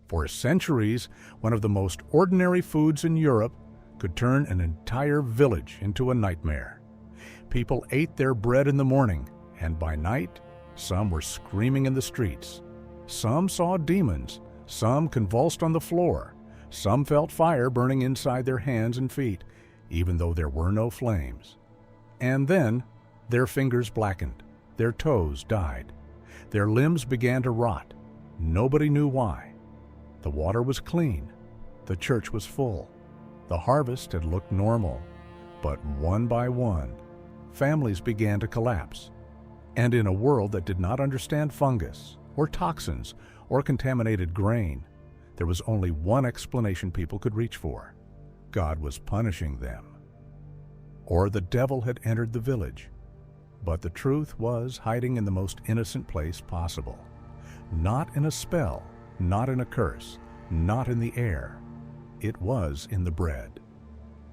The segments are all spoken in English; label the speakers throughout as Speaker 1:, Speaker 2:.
Speaker 1: For centuries, one of the most ordinary foods in Europe could turn an entire village into a nightmare. People ate their bread in the morning, and by night, some were screaming in the streets. Some saw demons, some convulsed on the floor, some felt fire burning inside their hands and feet, even though there were no flames. And then, their fingers blackened, their toes died, their limbs began to rot. Nobody knew why. The water was clean, the church was full, the harvest had looked normal, but one by one, families began to collapse. And in a world that did not understand fungus, or toxins, or contaminated grain, there was only one explanation people could reach for. God was punishing them. Or the devil had entered the village. But the truth was hiding in the most innocent place possible. Not in a spell, not in a curse, not in the air. It was in the bread.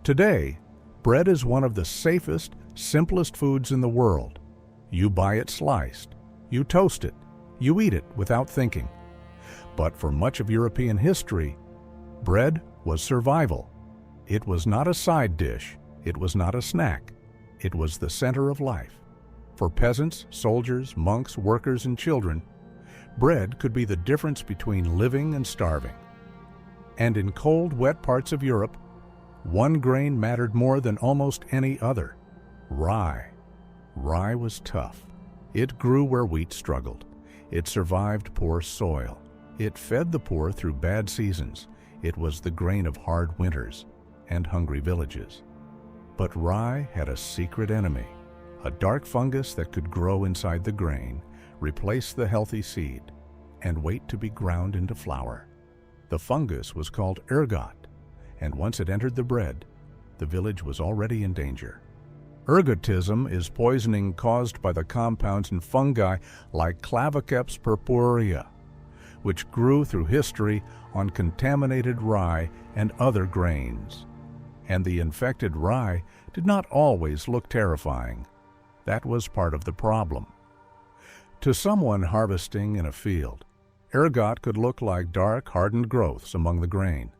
Speaker 1: Today, bread is one of the safest, simplest foods in the world. You buy it sliced, you toast it, you eat it without thinking. But for much of European history, bread was survival. It was not a side dish, it was not a snack, it was the center of life. For peasants, soldiers, monks, workers, and children, bread could be the difference between living and starving. And in cold, wet parts of Europe, one grain mattered more than almost any other: rye. Rye was tough. It grew where wheat struggled. It survived poor soil. It fed the poor through bad seasons. It was the grain of hard winters and hungry villages. But rye had a secret enemy, a dark fungus that could grow inside the grain, replace the healthy seed, and wait to be ground into flour. The fungus was called ergot, and once it entered the bread, the village was already in danger. Ergotism is poisoning caused by the compounds in fungi like Claviceps purpurea, which grew through history on contaminated rye and other grains. And the infected rye did not always look terrifying. That was part of the problem. To someone harvesting in a field, ergot could look like dark, hardened growths among the grain.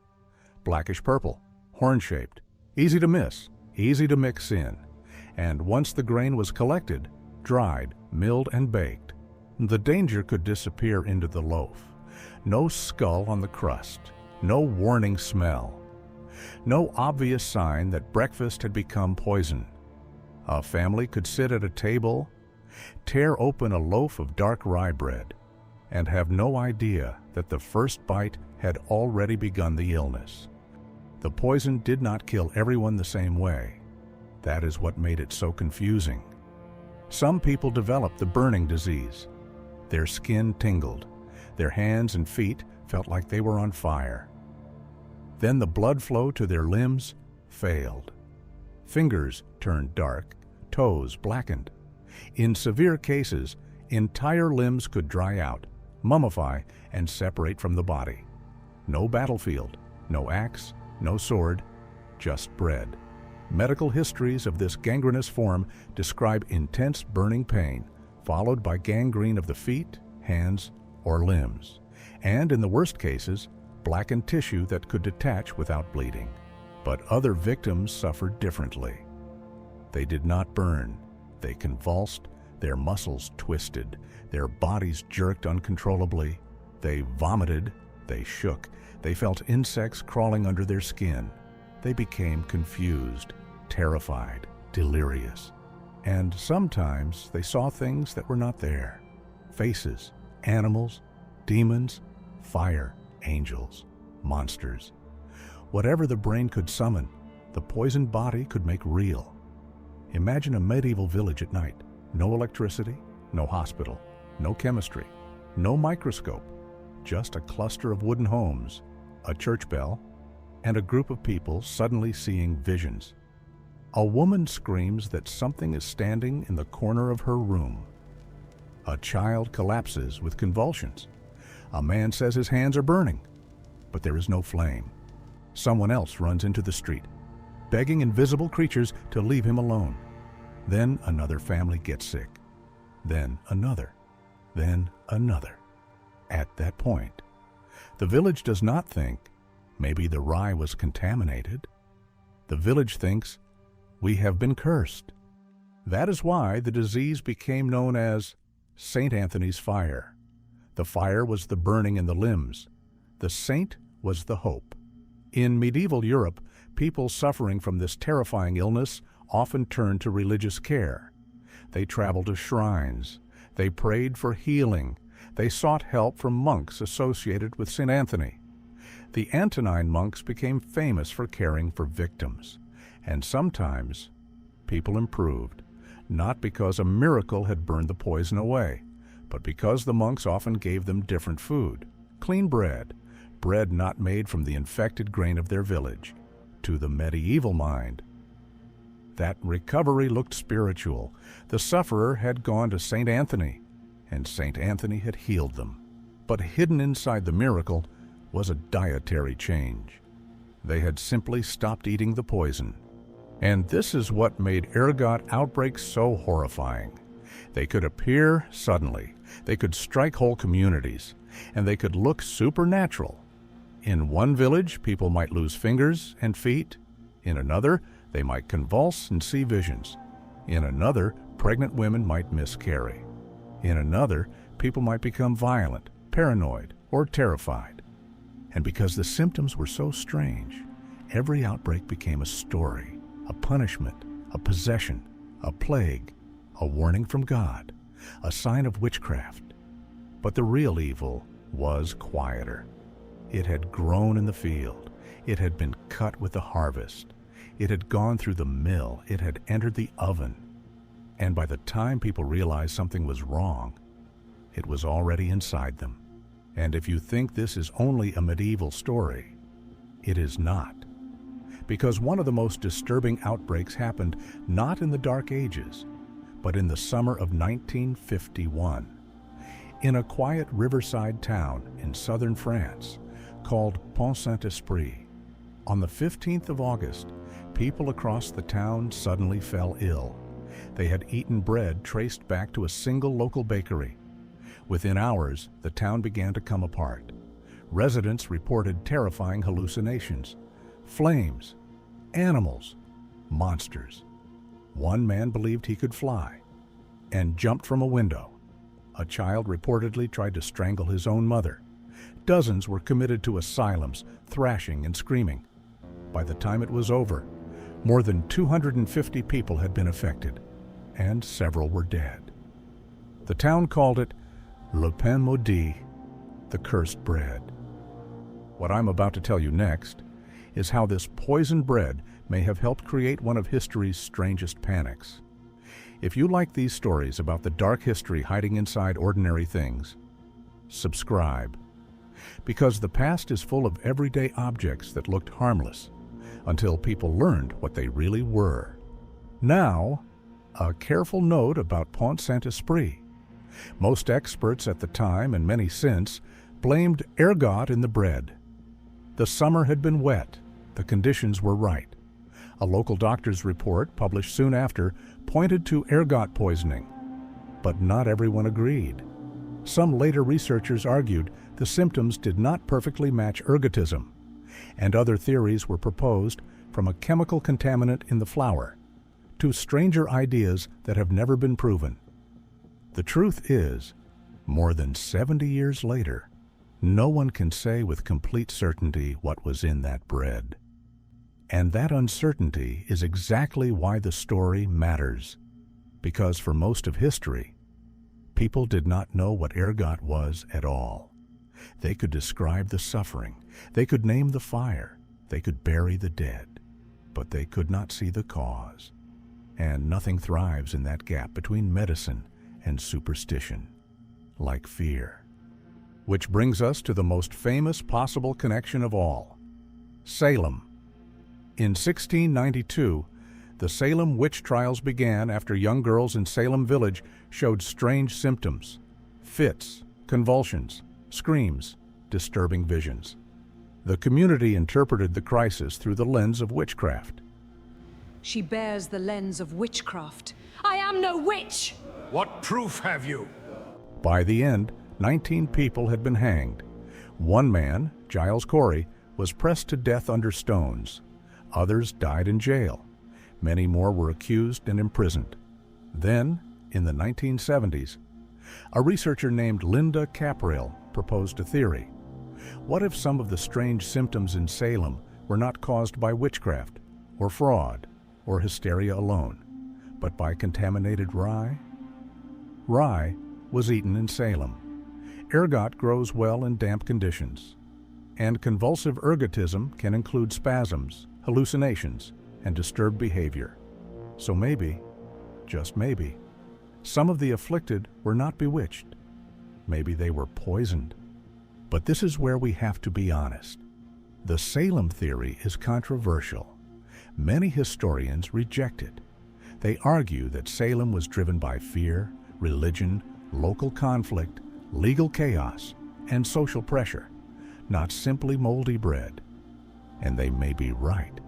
Speaker 1: Blackish purple, horn-shaped, easy to miss, easy to mix in. And once the grain was collected, dried, milled, and baked, the danger could disappear into the loaf. No skull on the crust, no warning smell, no obvious sign that breakfast had become poison. A family could sit at a table, tear open a loaf of dark rye bread, and have no idea that the first bite had already begun the illness. The poison did not kill everyone the same way. That is what made it so confusing. Some people developed the burning disease. Their skin tingled. Their hands and feet felt like they were on fire. Then the blood flow to their limbs failed. Fingers turned dark, toes blackened. In severe cases, entire limbs could dry out, mummify, and separate from the body. No battlefield, no axe, no sword, just bread. Medical histories of this gangrenous form describe intense burning pain, followed by gangrene of the feet, hands, or limbs, and in the worst cases, blackened tissue that could detach without bleeding. But other victims suffered differently. They did not burn. They convulsed, their muscles twisted, their bodies jerked uncontrollably. They vomited, they shook, they felt insects crawling under their skin. They became confused, terrified, delirious. And sometimes they saw things that were not there. Faces, animals, demons, fire, angels, monsters. Whatever the brain could summon, the poisoned body could make real. Imagine a medieval village at night. No electricity, no hospital, no chemistry, no microscope, just a cluster of wooden homes, a church bell, and a group of people suddenly seeing visions. A woman screams that something is standing in the corner of her room. A child collapses with convulsions. A man says his hands are burning, but there is no flame. Someone else runs into the street, begging invisible creatures to leave him alone. Then another family gets sick. Then another. Then another. At that point, The village does not think, maybe the rye was contaminated. The village thinks, we have been cursed. That is why the disease became known as St. Anthony's fire. The fire was the burning in the limbs. The saint was the hope. In medieval Europe, people suffering from this terrifying illness often turned to religious care. They traveled to shrines. They prayed for healing. They sought help from monks associated with St. Anthony. The Antonine monks became famous for caring for victims. And sometimes people improved, not because a miracle had burned the poison away, but because the monks often gave them different food, clean bread not made from the infected grain of their village. To the medieval mind, that recovery looked spiritual. The sufferer had gone to St. Anthony, and St. Anthony had healed them. But hidden inside the miracle was a dietary change. They had simply stopped eating the poison. And this is what made ergot outbreaks so horrifying. They could appear suddenly, they could strike whole communities, and they could look supernatural. In one village, people might lose fingers and feet. In another, they might convulse and see visions. In another, pregnant women might miscarry. In another, people might become violent, paranoid, or terrified. And because the symptoms were so strange, every outbreak became a story, a punishment, a possession, a plague, a warning from God, a sign of witchcraft. But the real evil was quieter. It had grown in the field. It had been cut with the harvest. It had gone through the mill. It had entered the oven. And by the time people realized something was wrong, it was already inside them. And if you think this is only a medieval story, it is not. Because one of the most disturbing outbreaks happened not in the Dark Ages, but in the summer of 1951, in a quiet riverside town in southern France called Pont-Saint-Esprit. On the 15th of August, people across the town suddenly fell ill. They had eaten bread traced back to a single local bakery. Within hours, the town began to come apart. Residents reported terrifying hallucinations, flames, animals, monsters. One man believed he could fly and jumped from a window. A child reportedly tried to strangle his own mother. Dozens were committed to asylums, thrashing and screaming. By the time it was over, more than 250 people had been affected, and several were dead. The town called it Le Pain Maudit, the cursed bread. What I'm about to tell you next is how this poisoned bread may have helped create one of history's strangest panics. If you like these stories about the dark history hiding inside ordinary things, subscribe. Because the past is full of everyday objects that looked harmless until people learned what they really were. Now, a careful note about Pont-Saint-Esprit. Most experts at the time, and many since, blamed ergot in the bread. The summer had been wet. The conditions were right. A local doctor's report, published soon after, pointed to ergot poisoning. But not everyone agreed. Some later researchers argued the symptoms did not perfectly match ergotism, and other theories were proposed, from a chemical contaminant in the flour to stranger ideas that have never been proven. The truth is, more than 70 years later, no one can say with complete certainty what was in that bread. And that uncertainty is exactly why the story matters, because for most of history, people did not know what ergot was at all. They could describe the suffering, they could name the fire, they could bury the dead, but they could not see the cause. And nothing thrives in that gap between medicine and superstition, like fear. Which brings us to the most famous possible connection of all, Salem. In 1692, the Salem Witch Trials began after young girls in Salem Village showed strange symptoms, fits, convulsions, screams, disturbing visions. The community interpreted the crisis through the lens of witchcraft.
Speaker 2: She bears the lens of witchcraft. I am no witch!
Speaker 3: What proof have you?
Speaker 1: By the end, 19 people had been hanged. One man, Giles Corey, was pressed to death under stones. Others died in jail. Many more were accused and imprisoned. Then, in the 1970s, a researcher named Linda Capriel proposed a theory. What if some of the strange symptoms in Salem were not caused by witchcraft, or fraud, or hysteria alone, but by contaminated rye? Rye was eaten in Salem. Ergot grows well in damp conditions. And convulsive ergotism can include spasms, hallucinations, and disturbed behavior. So maybe, just maybe, some of the afflicted were not bewitched. Maybe they were poisoned. But this is where we have to be honest. The Salem theory is controversial. Many historians reject it. They argue that Salem was driven by fear, religion, local conflict, legal chaos, and social pressure, not simply moldy bread. And they may be right.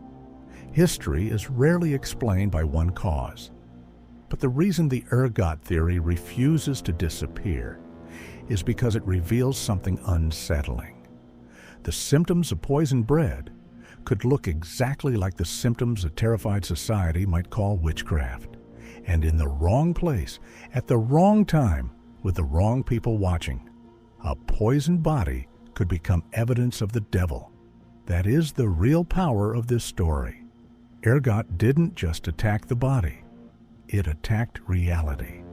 Speaker 1: History is rarely explained by one cause. But the reason the ergot theory refuses to disappear is because it reveals something unsettling. The symptoms of poisoned bread could look exactly like the symptoms a terrified society might call witchcraft, and in the wrong place, at the wrong time, with the wrong people watching, a poisoned body could become evidence of the devil. That is the real power of this story. Ergot didn't just attack the body, it attacked reality.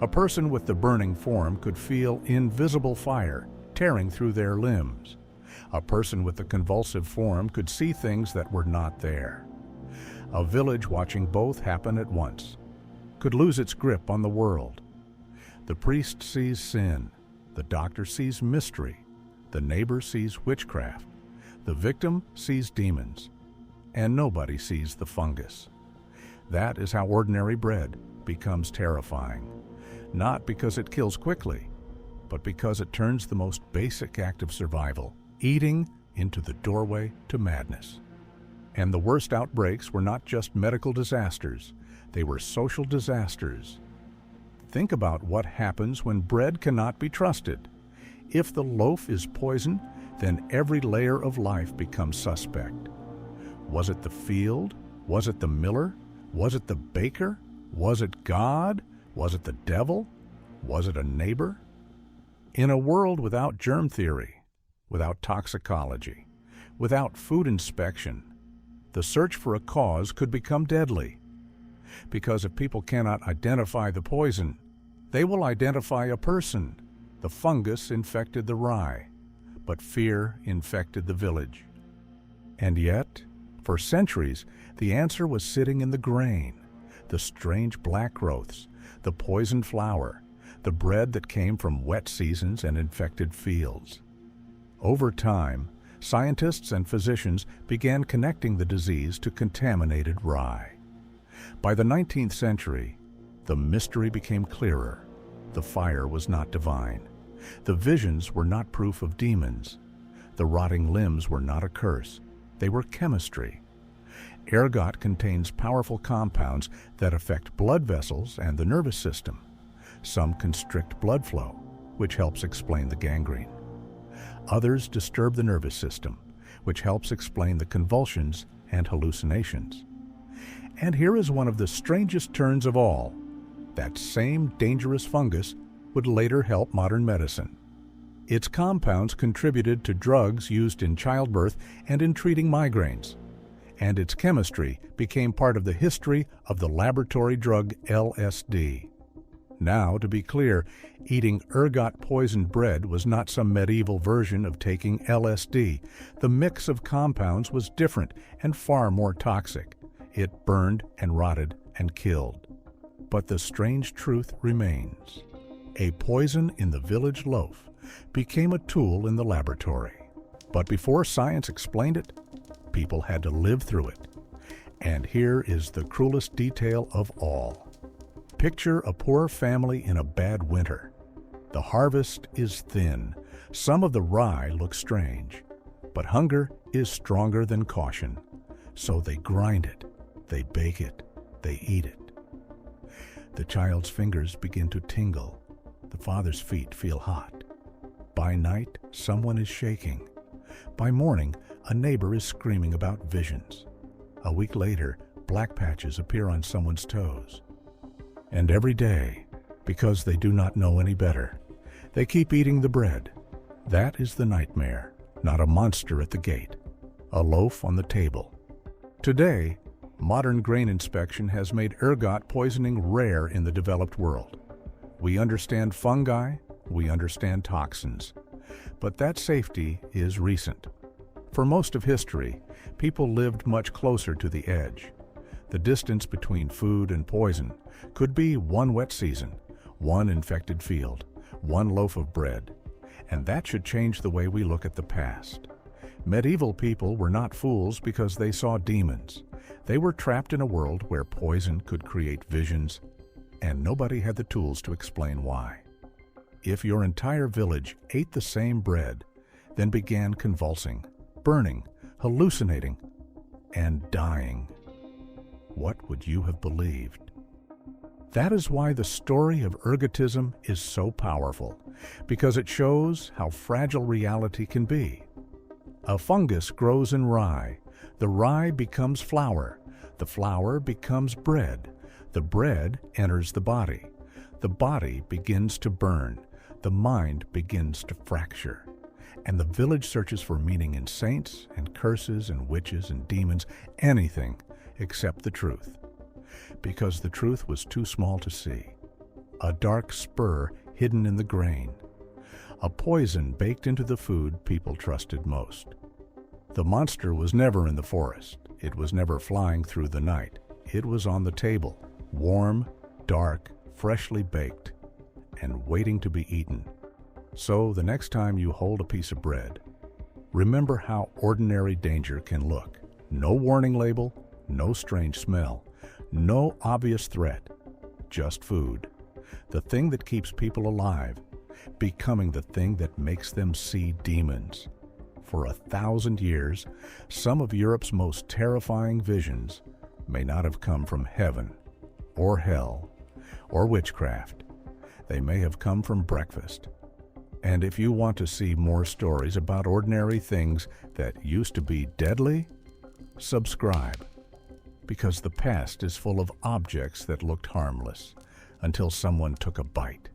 Speaker 1: A person with the burning form could feel invisible fire tearing through their limbs. A person with the convulsive form could see things that were not there. A village watching both happen at once could lose its grip on the world. The priest sees sin, the doctor sees mystery, the neighbor sees witchcraft, the victim sees demons, and nobody sees the fungus. That is how ordinary bread becomes terrifying, not because it kills quickly, but because it turns the most basic act of survival, eating, into the doorway to madness. And the worst outbreaks were not just medical disasters, they were social disasters. Think about what happens when bread cannot be trusted. If the loaf is poisoned, then every layer of life becomes suspect. Was it the field? Was it the miller? Was it the baker? Was it God? Was it the devil? Was it a neighbor? In a world without germ theory, without toxicology, without food inspection, the search for a cause could become deadly. Because if people cannot identify the poison, they will identify a person. The fungus infected the rye, but fear infected the village. And yet, for centuries, the answer was sitting in the grain, the strange black growths, the poisoned flour, the bread that came from wet seasons and infected fields. Over time, scientists and physicians began connecting the disease to contaminated rye. By the 19th century, the mystery became clearer. The fire was not divine. The visions were not proof of demons. The rotting limbs were not a curse. They were chemistry. Ergot contains powerful compounds that affect blood vessels and the nervous system. Some constrict blood flow, which helps explain the gangrene. Others disturb the nervous system, which helps explain the convulsions and hallucinations. And here is one of the strangest turns of all. That same dangerous fungus would later help modern medicine. Its compounds contributed to drugs used in childbirth and in treating migraines. And its chemistry became part of the history of the laboratory drug LSD. Now, to be clear, eating ergot poisoned bread was not some medieval version of taking LSD. The mix of compounds was different and far more toxic. It burned and rotted and killed. But the strange truth remains. A poison in the village loaf became a tool in the laboratory. But before science explained it, people had to live through it. And here is the cruelest detail of all. Picture a poor family in a bad winter. The harvest is thin. Some of the rye looks strange. But hunger is stronger than caution. So they grind it, they bake it, they eat it. The child's fingers begin to tingle. The father's feet feel hot. By night, someone is shaking. By morning, a neighbor is screaming about visions. A week later, black patches appear on someone's toes. And every day, because they do not know any better, they keep eating the bread. That is the nightmare, not a monster at the gate, a loaf on the table. Today, modern grain inspection has made ergot poisoning rare in the developed world. We understand fungi, we understand toxins, but that safety is recent. For most of history, people lived much closer to the edge. The distance between food and poison could be one wet season, one infected field, one loaf of bread, and that should change the way we look at the past. Medieval people were not fools because they saw demons. They were trapped in a world where poison could create visions, and nobody had the tools to explain why. If your entire village ate the same bread, then began convulsing, burning, hallucinating, and dying, what would you have believed? That is why the story of ergotism is so powerful, because it shows how fragile reality can be. A fungus grows in rye. The rye becomes flour. The flour becomes bread. The bread enters the body. The body begins to burn. The mind begins to fracture. And the village searches for meaning in saints and curses and witches and demons, anything except the truth. Because the truth was too small to see. A dark spur hidden in the grain. A poison baked into the food people trusted most. The monster was never in the forest. It was never flying through the night. It was on the table, warm, dark, freshly baked, and waiting to be eaten. So the next time you hold a piece of bread, remember how ordinary danger can look. No warning label, no strange smell, no obvious threat, just food. The thing that keeps people alive, becoming the thing that makes them see demons. For 1,000 years, some of Europe's most terrifying visions may not have come from heaven, or hell, or witchcraft. They may have come from breakfast. And if you want to see more stories about ordinary things that used to be deadly, subscribe. Because the past is full of objects that looked harmless until someone took a bite.